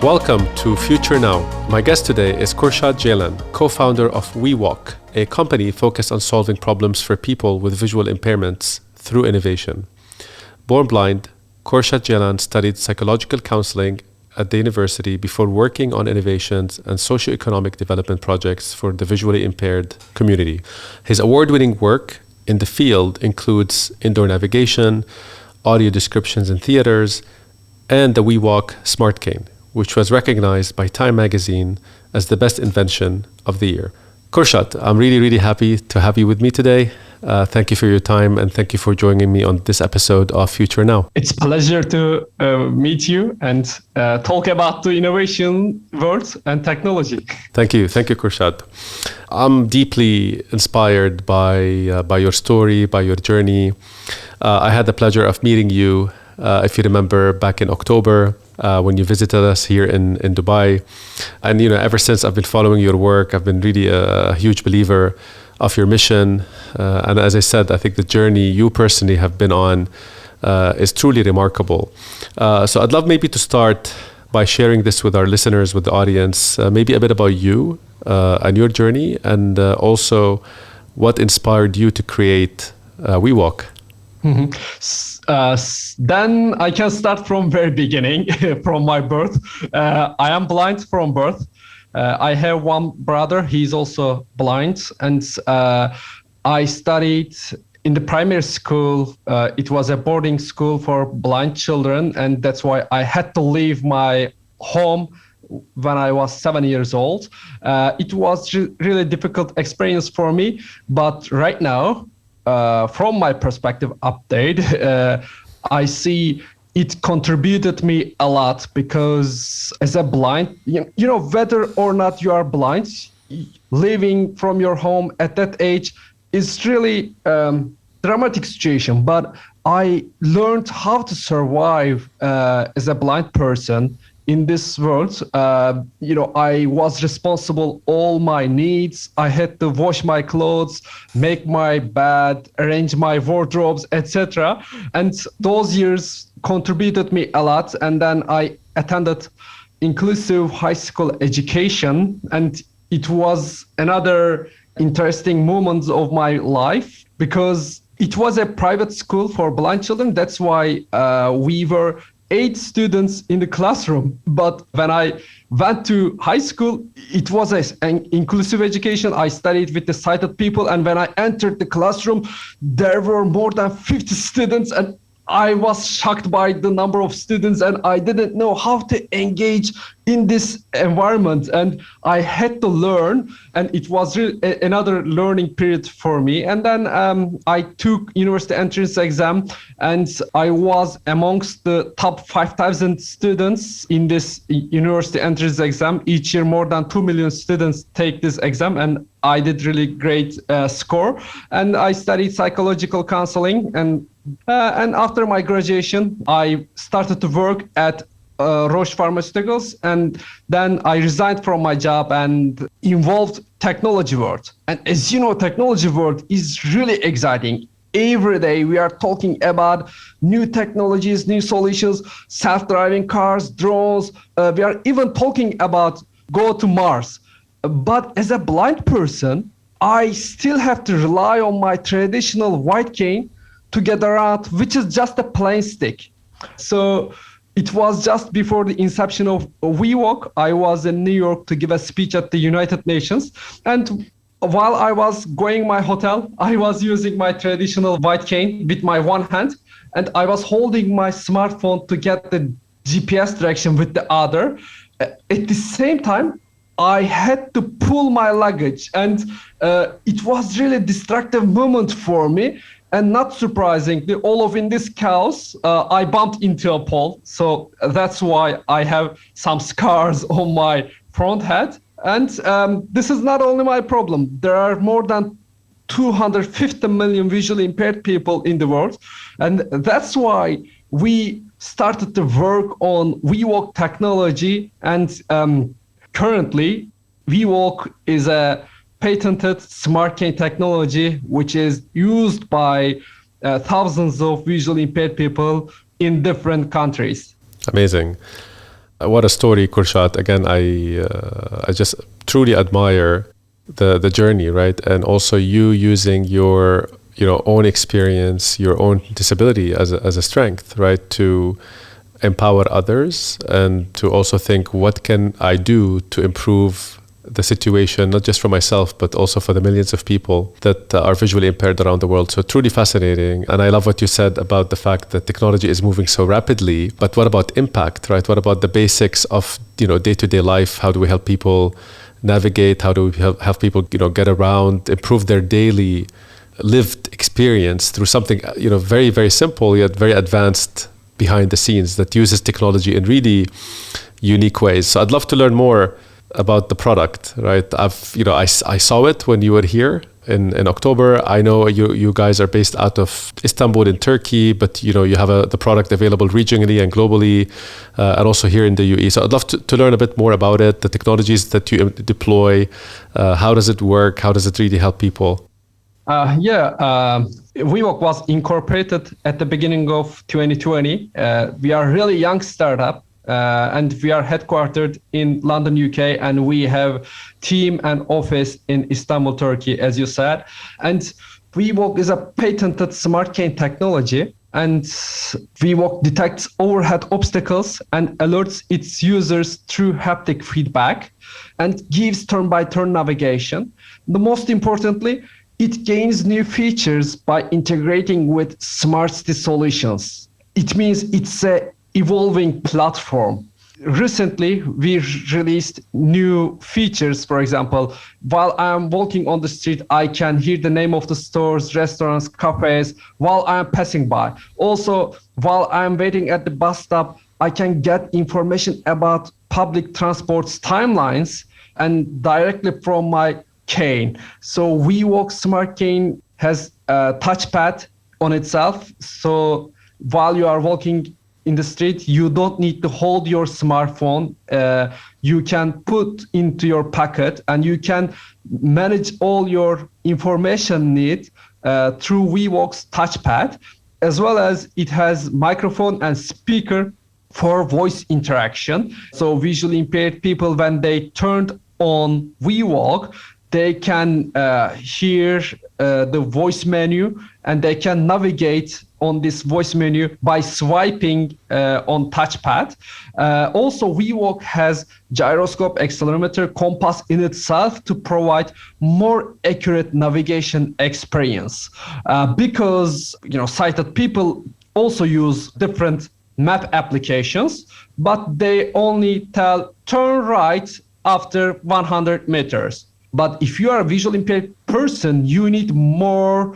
Welcome to Future Now. My guest today is Kürşat Ceylan, co-founder of WeWALK, a company focused on solving problems for people with visual impairments through innovation. Born blind, Kürşat Ceylan studied psychological counseling at the university before working on innovations and socioeconomic development projects for the visually impaired community. His award-winning work in the field includes indoor navigation, audio descriptions in theaters, and the WeWALK Smart Cane, which was recognized by Time magazine as the best invention of the year. Kürşat, I'm really happy to have you with me today. Thank you for your time and thank you for joining me on this episode of Future Now. It's a pleasure to meet you and talk about the innovation world and technology. Thank you, Kürşat. I'm deeply inspired by your story, by your journey. I had the pleasure of meeting you, if you remember, back in October when you visited us here in Dubai. And ever since I've been following your work. I've been really a huge believer of your mission. And as I said, I think the journey you personally have been on is truly remarkable. So I'd love maybe to start by sharing this with our listeners, with the audience, maybe a bit about you and your journey, and also what inspired you to create WeWALK. Then I can start from very beginning, from my birth. I am blind from birth. I have one brother, he's also blind, and I studied in the primary school. It was a boarding school for blind children, and that's why I had to leave my home when I was 7 years old. It was really difficult experience for me, but right now, from my perspective update, I see it contributed me a lot, because as a blind, whether or not you are blind, living from your home at that age is really dramatic situation. But I learned how to survive as a blind person in this world. I was responsible all my needs. I had to wash my clothes, make my bed, arrange my wardrobes, etc. And those years contributed me a lot. And then I attended inclusive high school education, and it was another interesting moment of my life, because it was a private school for blind children. That's why we were 8 students in the classroom. But when I went to high school, it was an inclusive education. I studied with the sighted people. And when I entered the classroom, there were more than 50 students. And I was shocked by the number of students, and I didn't know how to engage in this environment. And I had to learn, and it was another learning period for me. And then I took university entrance exam, and I was amongst the top 5,000 students in this university entrance exam. Each year, more than 2 million students take this exam, and I did really great score. And I studied psychological counseling, and after my graduation, I started to work at Roche Pharmaceuticals, and then I resigned from my job and involved technology world. And as you know, technology world is really exciting. Every day we are talking about new technologies, new solutions, self-driving cars, drones. We are even talking about go to Mars. But as a blind person, I still have to rely on my traditional white cane to get around, which is just a plain stick. So it was just before the inception of WeWALK. I was in New York to give a speech at the United Nations. And while I was going my hotel, I was using my traditional white cane with my one hand, and I was holding my smartphone to get the GPS direction with the other. At the same time, I had to pull my luggage, and it was really a distractive moment for me. And not surprisingly, all of in this chaos, I bumped into a pole. So that's why I have some scars on my front head. And this is not only my problem. There are more than 250 million visually impaired people in the world. And that's why we started to work on WeWALK technology. And currently, WeWALK is a patented smart cane technology, which is used by thousands of visually impaired people in different countries. Amazing. What a story, Kürşat. Again, I just truly admire the journey, right? And also you using your own experience, your own disability as a strength, right? To empower others and to also think, what can I do to improve the situation, not just for myself, but also for the millions of people that are visually impaired around the world. So truly fascinating. And I love what you said about the fact that technology is moving so rapidly. But what about impact, right? What about the basics of, day-to-day life? How do we help people navigate? How do we help people, get around, improve their daily lived experience through something, very, very simple, yet very advanced behind the scenes that uses technology in really unique ways. So I'd love to learn more about the product, right? I saw it when you were here in October. I know you guys are based out of Istanbul in Turkey, but you have the product available regionally and globally, and also here in the UAE. So I'd love to learn a bit more about it, the technologies that you deploy, how does it work, how does it really help people? WeWALK was incorporated at the beginning of 2020. We are a really young startup. And we are headquartered in London, UK, and we have team and office in Istanbul, Turkey, as you said. And WeWALK is a patented smart cane technology, and WeWALK detects overhead obstacles and alerts its users through haptic feedback and gives turn-by-turn navigation. The most importantly, it gains new features by integrating with smart city solutions. It means it's a evolving platform. Recently, we released new features. For example, while I'm walking on the street, I can hear the name of the stores, restaurants, cafes while I'm passing by. Also, while I'm waiting at the bus stop, I can get information about public transport's timelines and directly from my cane. So WeWALK Smart Cane has a touchpad on itself. So while you are walking in the street, you don't need to hold your smartphone. You can put into your pocket and you can manage all your information need through WeWALK's touchpad, as well as it has microphone and speaker for voice interaction. So visually impaired people, when they turned on WeWALK, they can hear the voice menu and they can navigate on this voice menu by swiping on touchpad. Also, WeWALK has gyroscope, accelerometer, compass in itself to provide more accurate navigation experience. Because sighted people also use different map applications, but they only tell turn right after 100 meters. But if you are a visually impaired person, you need more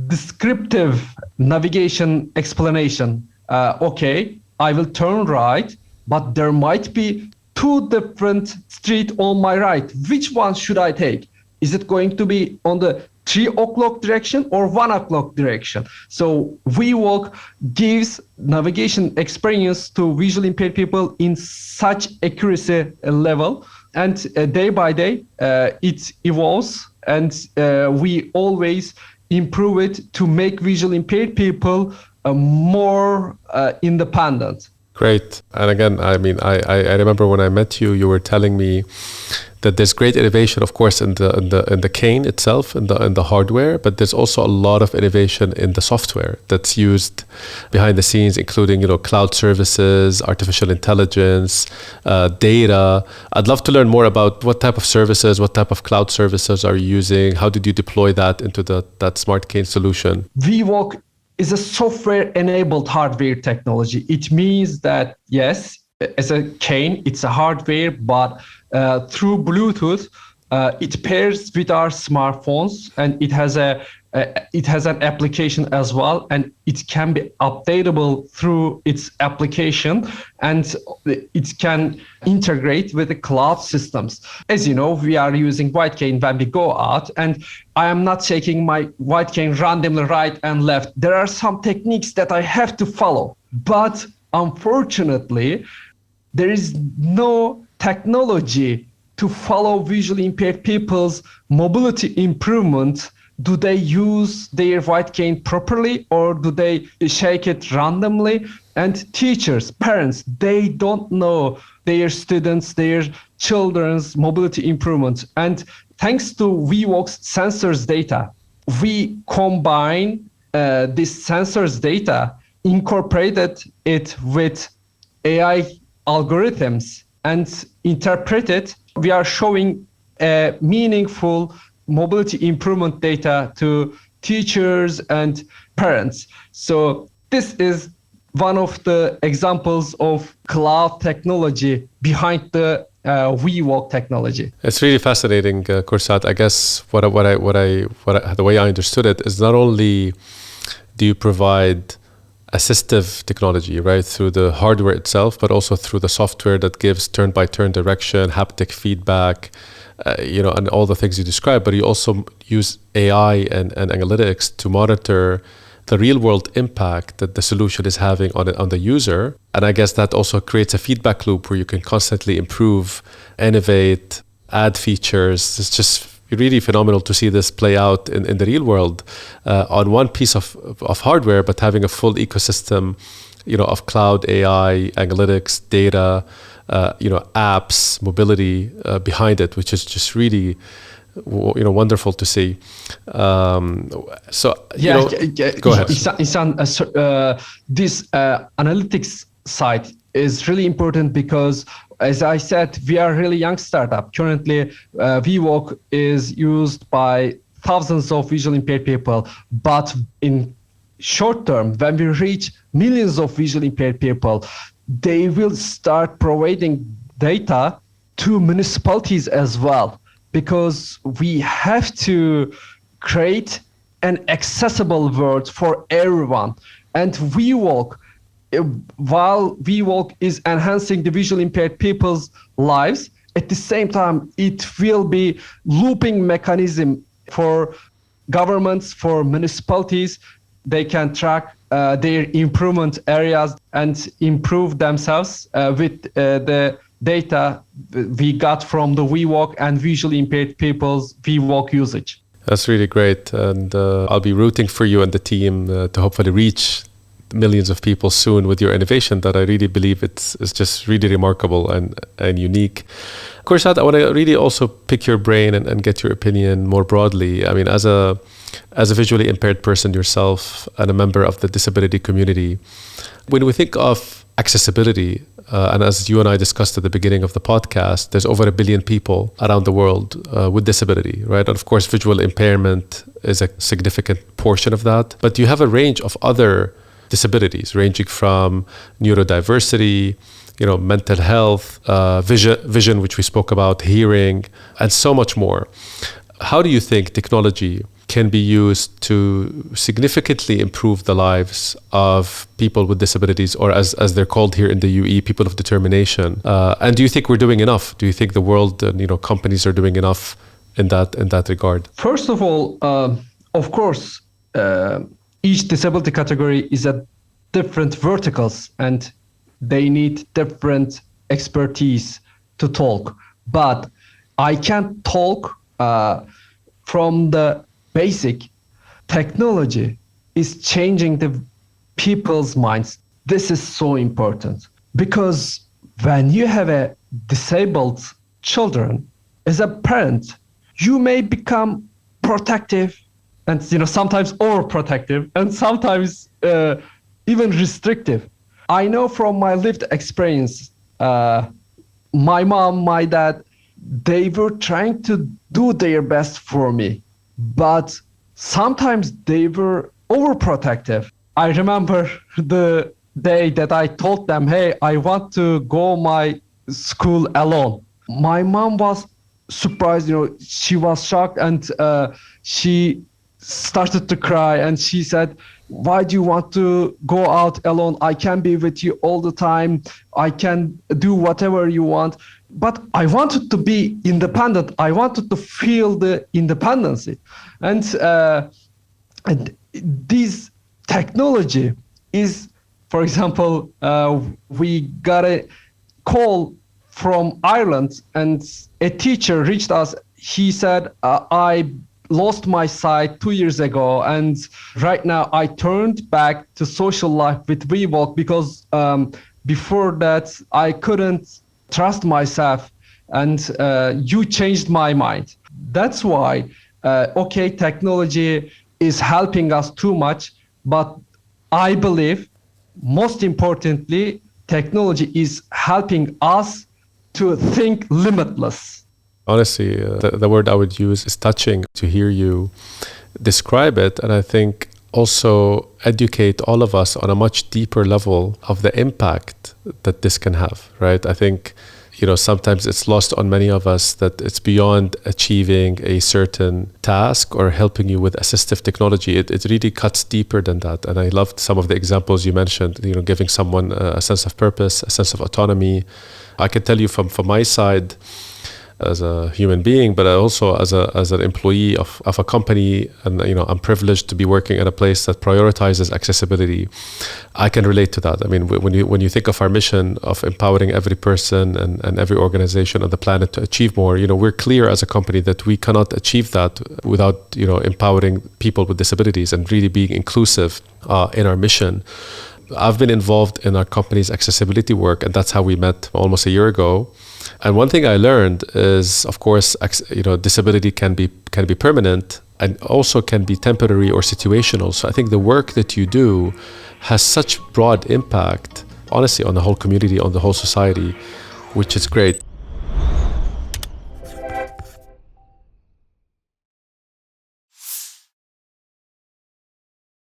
descriptive navigation explanation. Okay, I will turn right, but there might be two different streets on my right. Which one should I take? Is it going to be on the 3 o'clock direction or 1 o'clock direction? So WeWALK gives navigation experience to visually impaired people in such accuracy level. And day by day, it evolves, and we always improve it to make visually impaired people more independent. Great. And again, I remember when I met you, you were telling me that there's great innovation, of course, in the cane itself, in the hardware, but there's also a lot of innovation in the software that's used behind the scenes, including cloud services, artificial intelligence, data. I'd love to learn more about what type of services, what type of cloud services are you using? How did you deploy that into that smart cane solution? WeWALK is a software-enabled hardware technology. It means that, yes, as a cane, it's a hardware, but through Bluetooth, it pairs with our smartphones, and it has an application as well, and it can be updatable through its application, and it can integrate with the cloud systems. As you know, we are using white cane when we go out, and I am not taking my white cane randomly right and left. There are some techniques that I have to follow, but unfortunately, there is no technology to follow visually impaired people's mobility improvement do they use their white cane properly or do they shake it randomly? And teachers, parents, they don't know their students, their children's mobility improvement. And thanks to WeWALK's sensors data, we combine this sensors data, incorporated it with AI algorithms and interpret it. We are showing meaningful mobility improvement data to teachers and parents. So this is one of the examples of cloud technology behind the WeWALK technology. It's really fascinating, Kürşat. I guess the way I understood it is not only do you provide assistive technology, right, through the hardware itself, but also through the software that gives turn-by-turn direction, haptic feedback, and all the things you described, but you also use AI and analytics to monitor the real-world impact that the solution is having on the user. And I guess that also creates a feedback loop where you can constantly improve, innovate, add features. It's just really phenomenal to see this play out in the real world on one piece of hardware, but having a full ecosystem, of cloud AI, analytics, data, apps, mobility behind it, which is just really, wonderful to see. Go ahead. Ihsan, this analytics side is really important because, as I said, we are a really young startup. Currently, WeWALK is used by thousands of visually impaired people, but in short term, when we reach millions of visually impaired people, they will start providing data to municipalities as well, because we have to create an accessible world for everyone. And WeWALK, while WeWALK is enhancing the visually impaired people's lives, at the same time, it will be looping mechanism for governments, for municipalities. They can track their improvement areas and improve themselves with the data we got from the WeWALK and visually impaired people's WeWALK usage. That's really great. And I'll be rooting for you and the team to hopefully reach millions of people soon with your innovation that I really believe it's just really remarkable and unique. Kürşat, I want to really also pick your brain and get your opinion more broadly. I mean, as a visually impaired person yourself and a member of the disability community, when we think of accessibility, and as you and I discussed at the beginning of the podcast, there's over 1 billion people around the world with disability, right? And of course, visual impairment is a significant portion of that. But you have a range of other disabilities ranging from neurodiversity, mental health, vision, which we spoke about, hearing, and so much more. How do you think technology can be used to significantly improve the lives of people with disabilities, or as they're called here in the UE, people of determination? And do you think we're doing enough? Do you think the world and companies are doing enough in that regard? First of all, of course, each disability category is at different verticals and they need different expertise to talk. But I can talk from the basic. Technology is changing the people's minds. This is so important because when you have a disabled children, as a parent, you may become protective and sometimes overprotective and sometimes even restrictive. I know from my lived experience, my mom, my dad, they were trying to do their best for me, but sometimes they were overprotective. I remember the day that I told them, hey, I want to go my school alone. My mom was surprised, she was shocked and she started to cry and she said, why do you want to go out alone? I can be with you all the time. I can do whatever you want. But I wanted to be independent. I wanted to feel the independency. And this technology is, for example, we got a call from Ireland and a teacher reached us. He said, I lost my sight 2 years ago, and right now I turned back to social life with WeWALK because before that I couldn't trust myself, and you changed my mind. That's why, okay, technology is helping us too much, but I believe most importantly, technology is helping us to think limitless. Honestly, the word I would use is touching to hear you describe it. And I think also educate all of us on a much deeper level of the impact that this can have, right? I think, sometimes it's lost on many of us that it's beyond achieving a certain task or helping you with assistive technology. It really cuts deeper than that. And I loved some of the examples you mentioned, giving someone a sense of purpose, a sense of autonomy. I can tell you from my side, as a human being, but also as an employee of a company, and I'm privileged to be working at a place that prioritizes accessibility. I can relate to that. I mean, when you think of our mission of empowering every person and every organization on the planet to achieve more, we're clear as a company that we cannot achieve that without empowering people with disabilities and really being inclusive in our mission. I've been involved in our company's accessibility work, and that's how we met almost a year ago. And one thing I learned is, of course, disability can be permanent and also can be temporary or situational. So I think the work that you do has such broad impact, honestly, on the whole community, on the whole society, which is great.